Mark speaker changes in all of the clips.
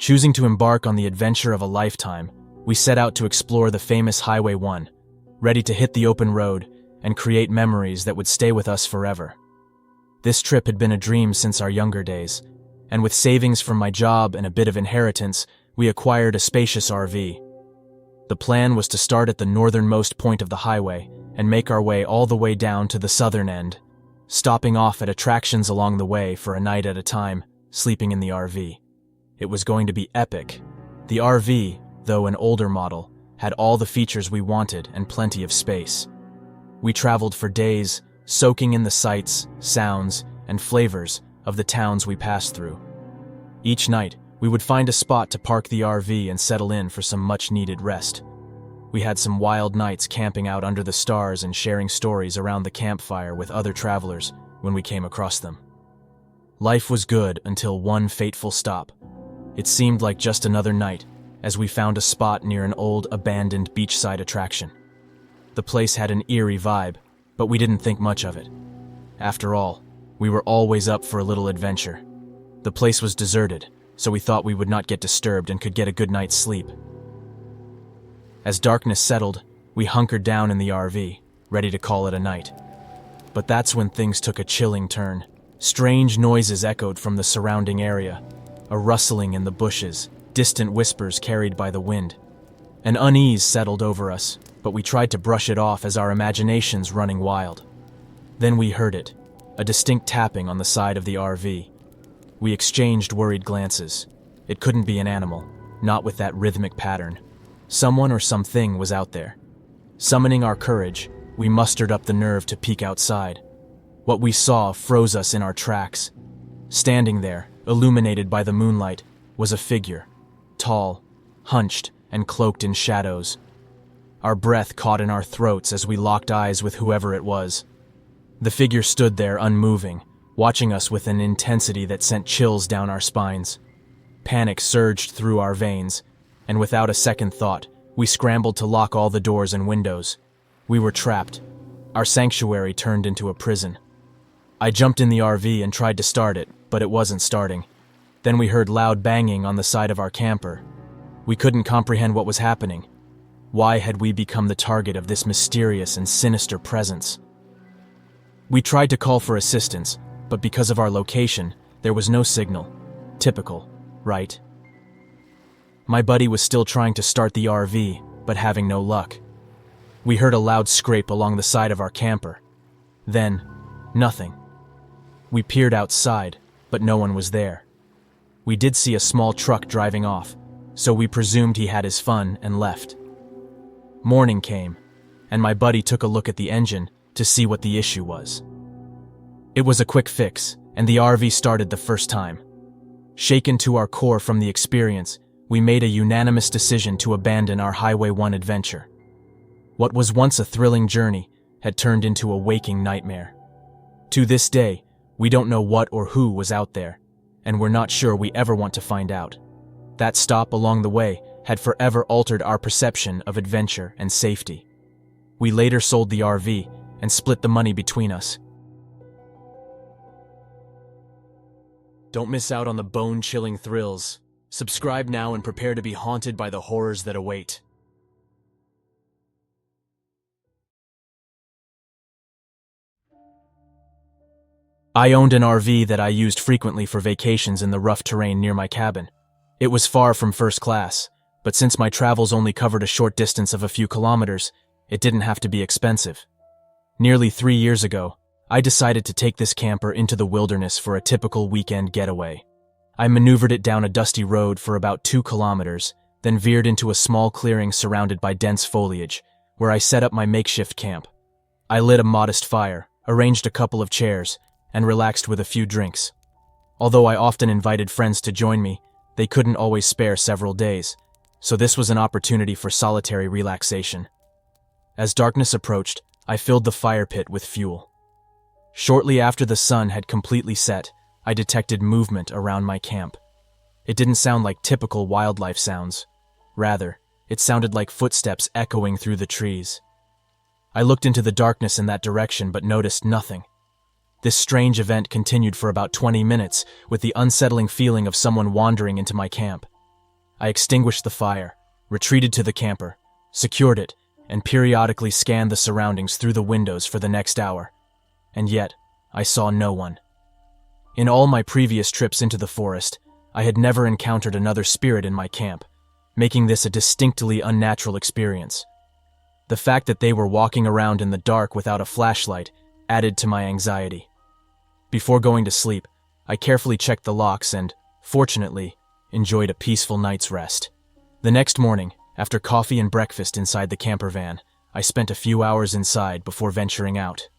Speaker 1: Choosing to embark on the adventure of a lifetime, we set out to explore the famous Highway 1, ready to hit the open road and create memories that would stay with us forever. This trip had been a dream since our younger days, and with savings from my job and a bit of inheritance, we acquired a spacious RV. The plan was to start at the northernmost point of the highway and make our way all the way down to the southern end, stopping off at attractions along the way for a night at a time, sleeping in the RV. It was going to be epic. The RV, though an older model, had all the features we wanted and plenty of space. We traveled for days, soaking in the sights, sounds, and flavors of the towns we passed through. Each night, we would find a spot to park the RV and settle in for some much-needed rest. We had some wild nights camping out under the stars and sharing stories around the campfire with other travelers when we came across them. Life was good until one fateful stop. It seemed like just another night as we found a spot near an old, abandoned beachside attraction. The place had an eerie vibe, but we didn't think much of it. After all, we were always up for a little adventure. The place was deserted, so we thought we would not get disturbed and could get a good night's sleep. As darkness settled, we hunkered down in the RV, ready to call it a night. But that's when things took a chilling turn. Strange noises echoed from the surrounding area, a rustling in the bushes, distant whispers carried by the wind. An unease settled over us, but we tried to brush it off as our imaginations running wild. Then we heard it, a distinct tapping on the side of the RV. We exchanged worried glances. It couldn't be an animal, not with that rhythmic pattern. Someone or something was out there. Summoning our courage, we mustered up the nerve to peek outside. What we saw froze us in our tracks. Standing there, illuminated by the moonlight, was a figure, tall, hunched, and cloaked in shadows. Our breath caught in our throats as we locked eyes with whoever it was. The figure stood there unmoving, watching us with an intensity that sent chills down our spines. Panic surged through our veins, and without a second thought, we scrambled to lock all the doors and windows. We were trapped. Our sanctuary turned into a prison. I jumped in the RV and tried to start it, but it wasn't starting. Then we heard loud banging on the side of our camper. We couldn't comprehend what was happening. Why had we become the target of this mysterious and sinister presence? We tried to call for assistance, but because of our location, there was no signal. Typical, right? My buddy was still trying to start the RV, but having no luck. We heard a loud scrape along the side of our camper. Then, nothing. We peered outside, but no one was there. We did see a small truck driving off, so we presumed he had his fun and left. Morning came, and my buddy took a look at the engine to see what the issue was. It was a quick fix, and the RV started the first time. Shaken to our core from the experience, we made a unanimous decision to abandon our Highway 1 adventure. What was once a thrilling journey had turned into a waking nightmare. To this day, we don't know what or who was out there, and we're not sure we ever want to find out. That stop along the way had forever altered our perception of adventure and safety. We later sold the RV and split the money between us. Don't miss out on the bone-chilling thrills. Subscribe now and prepare to be haunted by the horrors that await. I owned an RV that I used frequently for vacations in the rough terrain near my cabin. It was far from first class, but since my travels only covered a short distance of a few kilometers, it didn't have to be expensive. Nearly 3 years ago, I decided to take this camper into the wilderness for a typical weekend getaway. I maneuvered it down a dusty road for about 2 kilometers, then veered into a small clearing surrounded by dense foliage, where I set up my makeshift camp. I lit a modest fire, arranged a couple of chairs, and relaxed with a few drinks. Although I often invited friends to join me, they couldn't always spare several days, so this was an opportunity for solitary relaxation. As darkness approached, I filled the fire pit with fuel. Shortly after the sun had completely set, I detected movement around my camp. It didn't sound like typical wildlife sounds. Rather, it sounded like footsteps echoing through the trees. I looked into the darkness in that direction but noticed nothing. This strange event continued for about 20 minutes, with the unsettling feeling of someone wandering into my camp. I extinguished the fire, retreated to the camper, secured it, and periodically scanned the surroundings through the windows for the next hour. And yet, I saw no one. In all my previous trips into the forest, I had never encountered another spirit in my camp, making this a distinctly unnatural experience. The fact that they were walking around in the dark without a flashlight added to my anxiety. Before going to sleep, I carefully checked the locks and, fortunately, enjoyed a peaceful night's rest. The next morning, after coffee and breakfast inside the camper van, I spent a few hours inside before venturing out.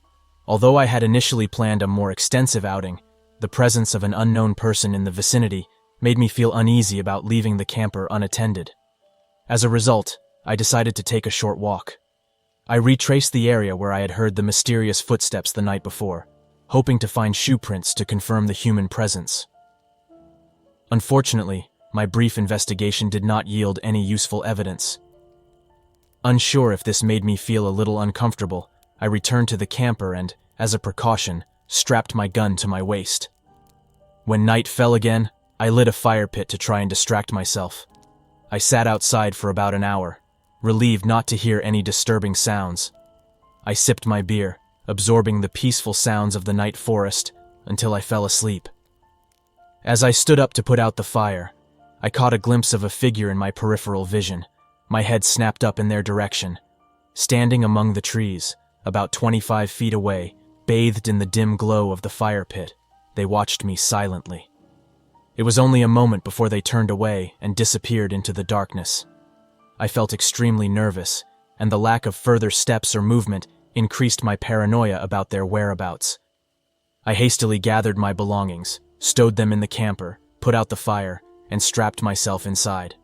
Speaker 1: Although I had initially planned a more extensive outing, the presence of an unknown person in the vicinity made me feel uneasy about leaving the camper unattended. As a result, I decided to take a short walk. I retraced the area where I had heard the mysterious footsteps the night before, hoping to find shoe prints to confirm the human presence. Unfortunately, my brief investigation did not yield any useful evidence. Unsure if this made me feel a little uncomfortable, I returned to the camper and, as a precaution, strapped my gun to my waist. When night fell again, I lit a fire pit to try and distract myself. I sat outside for about an hour, relieved not to hear any disturbing sounds. I sipped my beer, absorbing the peaceful sounds of the night forest, until I fell asleep. As I stood up to put out the fire, I caught a glimpse of a figure in my peripheral vision, my head snapped up in their direction. Standing among the trees, about 25 feet away, bathed in the dim glow of the fire pit, they watched me silently. It was only a moment before they turned away and disappeared into the darkness. I felt extremely nervous, and the lack of further steps or movement increased my paranoia about their whereabouts. I hastily gathered my belongings, stowed them in the camper, put out the fire, and strapped myself inside.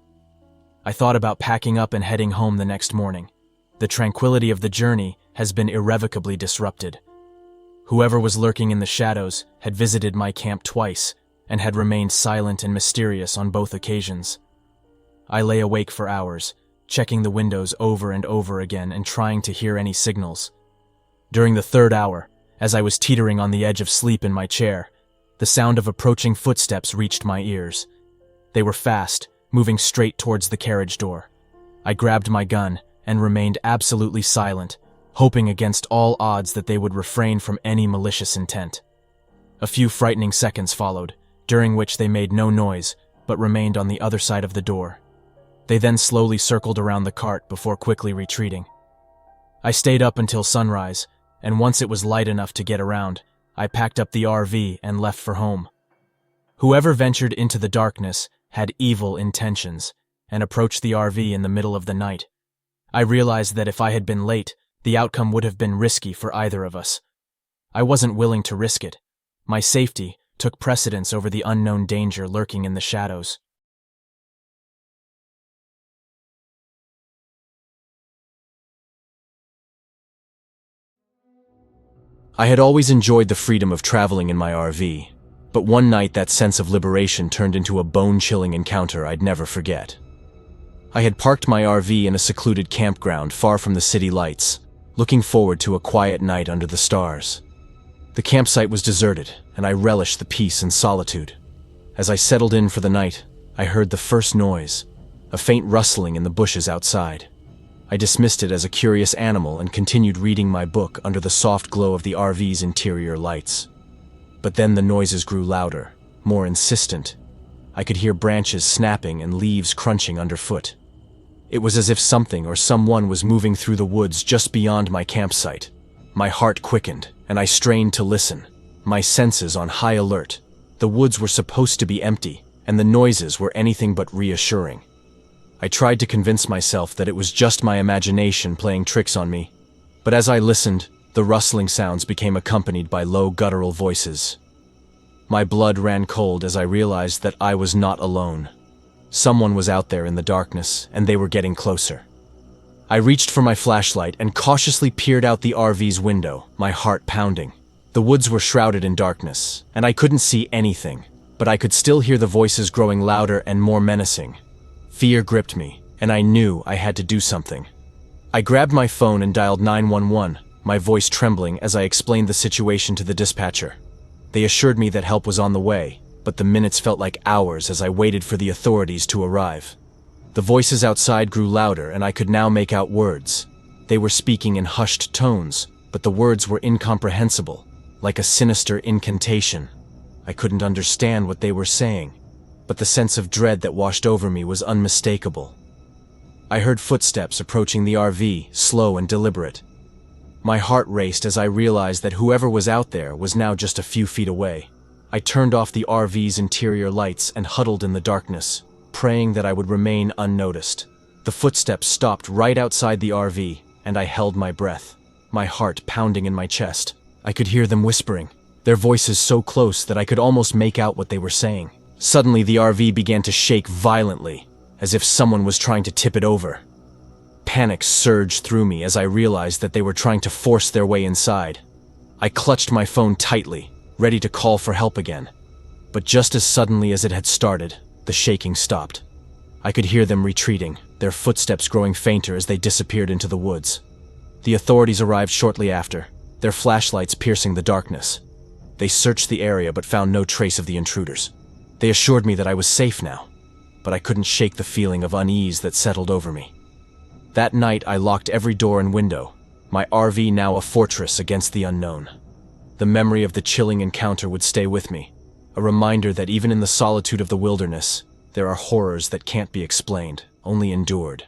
Speaker 1: I thought about packing up and heading home the next morning. The tranquility of the journey has been irrevocably disrupted. Whoever was lurking in the shadows had visited my camp twice and had remained silent and mysterious on both occasions. I lay awake for hours, checking the windows over and over again and trying to hear any signals. During the third hour, as I was teetering on the edge of sleep in my chair, the sound of approaching footsteps reached my ears. They were fast, moving straight towards the carriage door. I grabbed my gun and remained absolutely silent, hoping against all odds that they would refrain from any malicious intent. A few frightening seconds followed, during which they made no noise, but remained on the other side of the door. They then slowly circled around the cart before quickly retreating. I stayed up until sunrise, and once it was light enough to get around, I packed up the RV and left for home. Whoever ventured into the darkness had evil intentions and approached the RV in the middle of the night. I realized that if I had been late, the outcome would have been risky for either of us. I wasn't willing to risk it. My safety took precedence over the unknown danger lurking in the shadows. I had always enjoyed the freedom of traveling in my RV, but one night that sense of liberation turned into a bone-chilling encounter I'd never forget. I had parked my RV in a secluded campground far from the city lights, looking forward to a quiet night under the stars. The campsite was deserted, and I relished the peace and solitude. As I settled in for the night, I heard the first noise, a faint rustling in the bushes outside. I dismissed it as a curious animal and continued reading my book under the soft glow of the RV's interior lights. But then the noises grew louder, more insistent. I could hear branches snapping and leaves crunching underfoot. It was as if something or someone was moving through the woods just beyond my campsite. My heart quickened, and I strained to listen, my senses on high alert. The woods were supposed to be empty, and the noises were anything but reassuring. I tried to convince myself that it was just my imagination playing tricks on me, but as I listened, the rustling sounds became accompanied by low guttural voices. My blood ran cold as I realized that I was not alone. Someone was out there in the darkness, and they were getting closer. I reached for my flashlight and cautiously peered out the RV's window, my heart pounding. The woods were shrouded in darkness, and I couldn't see anything, but I could still hear the voices growing louder and more menacing. Fear gripped me, and I knew I had to do something. I grabbed my phone and dialed 911, my voice trembling as I explained the situation to the dispatcher. They assured me that help was on the way, but the minutes felt like hours as I waited for the authorities to arrive. The voices outside grew louder, and I could now make out words. They were speaking in hushed tones, but the words were incomprehensible, like a sinister incantation. I couldn't understand what they were saying, but the sense of dread that washed over me was unmistakable. I heard footsteps approaching the RV, slow and deliberate. My heart raced as I realized that whoever was out there was now just a few feet away. I turned off the RV's interior lights and huddled in the darkness, praying that I would remain unnoticed. The footsteps stopped right outside the RV, and I held my breath, my heart pounding in my chest. I could hear them whispering, their voices so close that I could almost make out what they were saying. Suddenly, the RV began to shake violently, as if someone was trying to tip it over. Panic surged through me as I realized that they were trying to force their way inside. I clutched my phone tightly, ready to call for help again. But just as suddenly as it had started, the shaking stopped. I could hear them retreating, their footsteps growing fainter as they disappeared into the woods. The authorities arrived shortly after, their flashlights piercing the darkness. They searched the area but found no trace of the intruders. They assured me that I was safe now, but I couldn't shake the feeling of unease that settled over me. That night, I locked every door and window, my RV now a fortress against the unknown. The memory of the chilling encounter would stay with me, a reminder that even in the solitude of the wilderness, there are horrors that can't be explained, only endured.